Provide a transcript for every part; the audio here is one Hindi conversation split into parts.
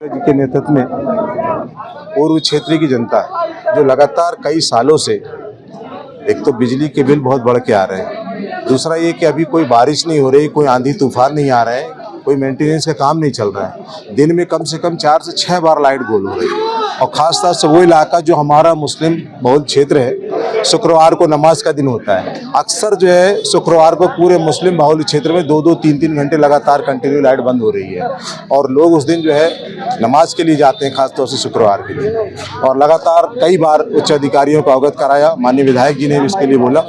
जी के नेतृत्व में पूर्व क्षेत्र की जनता जो लगातार कई सालों से, एक तो बिजली के बिल बहुत बढ़ के आ रहे हैं, दूसरा ये कि अभी कोई बारिश नहीं हो रही, कोई आंधी तूफान नहीं आ रहा है, कोई मेंटेनेंस का काम नहीं चल रहा है। दिन में कम से कम 4 से 6 बार लाइट गोल हो रही है। और ख़ासतौर से वो इलाका जो हमारा मुस्लिम बहुल क्षेत्र है, शुक्रवार को नमाज का दिन होता है। अक्सर जो है शुक्रवार को पूरे मुस्लिम बहुल क्षेत्र में 2-2, 3-3 घंटे लगातार कंटिन्यू लाइट बंद हो रही है। और लोग उस दिन जो है नमाज के लिए जाते हैं, खासतौर से शुक्रवार के लिए। और लगातार कई बार उच्च अधिकारियों को अवगत कराया, माननीय विधायक जी ने भी इसके लिए बोला।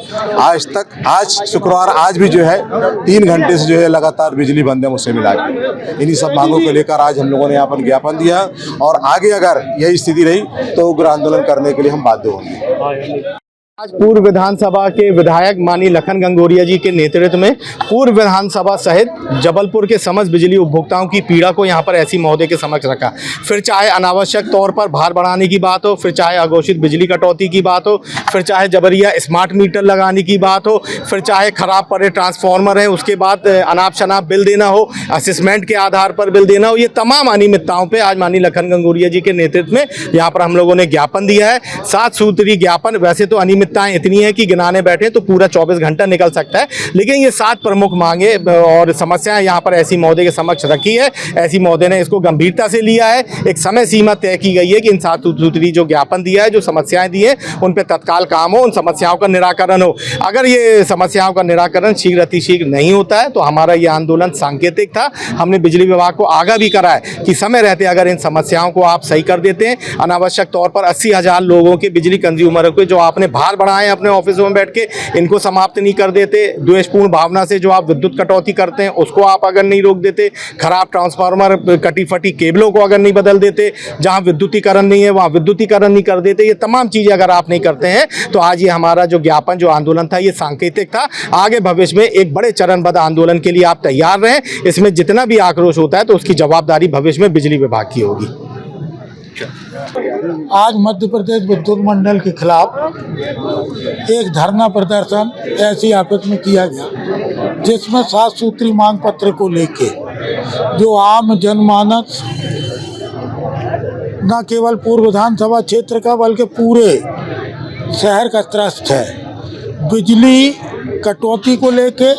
आज शुक्रवार आज भी जो है 3 घंटे से जो है लगातार बिजली बंद है मुझसे मिला के। इन्हीं सब मांगों को लेकर आज हम लोगों ने यहाँ पर ज्ञापन दिया और आगे अगर यही स्थिति रही तो उग्र आंदोलन करने के लिए हम बाध्य होंगे। आज पूर्व विधानसभा के विधायक माननीय लखन गंगोरिया जी के नेतृत्व में पूर्व विधानसभा सहित जबलपुर के समस्त बिजली उपभोक्ताओं की पीड़ा को यहां पर ऐसी महोदय के समक्ष रखा। फिर चाहे अनावश्यक तौर पर भार बढ़ाने की बात हो, फिर चाहे अघोषित बिजली कटौती की बात हो, फिर चाहे जबरिया स्मार्ट मीटर लगाने की बात हो, फिर चाहे खराब पड़े ट्रांसफार्मर हैं उसके बाद अनाप शनाप बिल देना हो, असेसमेंट के आधार पर बिल देना हो, ये तमाम अनियमितताओं पर आज माननीय लखन गंगोरिया जी के नेतृत्व में यहाँ पर हम लोगों ने ज्ञापन दिया है। 7 सूत्री ज्ञापन। वैसे तो अनियमितताएं इतनी है कि गिनाने बैठे तो पूरा 24 घंटा निकल सकता है, लेकिन ये 7 प्रमुख मांगे और समस्याएं यहाँ पर ऐसी महोदय के समक्ष रखी है। ऐसी महोदय ने इसको गंभीरता से लिया है। एक समय सीमा तय की गई है कि इन 7 सूत्री जो ज्ञापन दिया है, जो समस्याएं दी है, उन पर तत्काल काम हो, उन समस्याओं का निराकरण हो। अगर ये समस्याओं का निराकरण शीघ्र अतिशीघ्र नहीं होता है तो हमारा ये आंदोलन सांकेतिक था। हमने बिजली विभाग को आगाह भी करा है कि समय रहते अगर इन समस्याओं को आप सही कर देते हैं, अनावश्यक तौर पर 80,000 लोगों के बिजली कंज्यूमर के जो आपने भार बढ़ाए अपने ऑफिसों में बैठ के, इनको समाप्त नहीं कर देते, द्वेषपूर्ण भावना से जो आप विद्युत कटौती करते हैं उसको आप अगर नहीं रोक देते, खराब ट्रांसफार्मर, कटी फटी केबलों को अगर नहीं बदल देते, जहां विद्युतीकरण नहीं है वहां विद्युतीकरण नहीं कर देते, ये तमाम चीजें अगर आप नहीं करते हैं तो आज ये हमारा जो ज्ञापन, जो आंदोलन था, ये सांकेतिक था। आगे भविष्य में एक बड़े चरणबद्ध आंदोलन के लिए आप तैयार रहें। इसमें जितना भी आक्रोश होता है तो उसकी जवाबदारी भविष्य में बिजली विभाग की होगी। आज मध्य प्रदेश विद्युत मंडल के खिलाफ एक धरना प्रदर्शन ऐसी आफत में किया गया जिसमें 7 सूत्री मांग पत्र को लेके जो आम जनमानस न केवल पूर्व विधानसभा क्षेत्र का बल्कि पूरे शहर का त्रस्त है। बिजली कटौती को लेके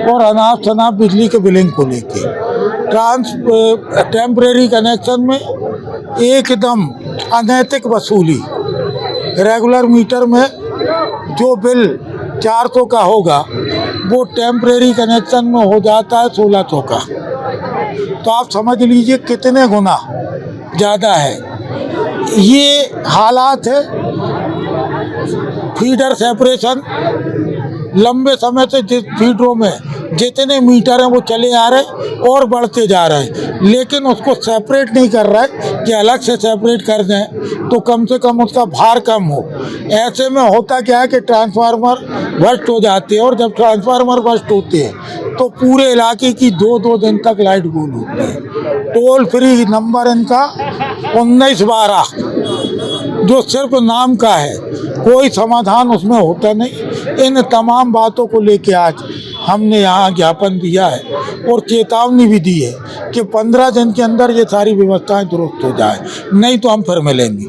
और अनाप शनाप बिजली के बिलिंग को लेके, टेम्परेरी कनेक्शन में एकदम अनैतिक वसूली, रेगुलर मीटर में जो बिल 400 का होगा वो टेम्परेरी कनेक्शन में हो जाता है 1600 का। तो आप समझ लीजिए कितने गुना ज़्यादा है। ये हालात है। फीडर सेपरेशन लंबे समय से जिस फीडरों में जितने मीटर हैं वो चले आ रहे और बढ़ते जा रहे हैं, लेकिन उसको सेपरेट नहीं कर रहा है कि अलग से सेपरेट कर दें तो कम से कम उसका भार कम हो। ऐसे में होता क्या है कि ट्रांसफार्मर बस्ट हो जाते हैं और जब ट्रांसफार्मर बस्ट होते हैं तो पूरे इलाके की 2-2 दिन तक लाइट गुल होती है। टोल फ्री नंबर इनका 1912 जो सिर्फ नाम का है, कोई समाधान उसमें होता नहीं। इन तमाम बातों को लेके आज हमने यहाँ ज्ञापन दिया है और चेतावनी भी दी है कि 15 दिन के अंदर ये सारी व्यवस्थाएं दुरुस्त हो जाए, नहीं तो हम फिर मिलेंगे।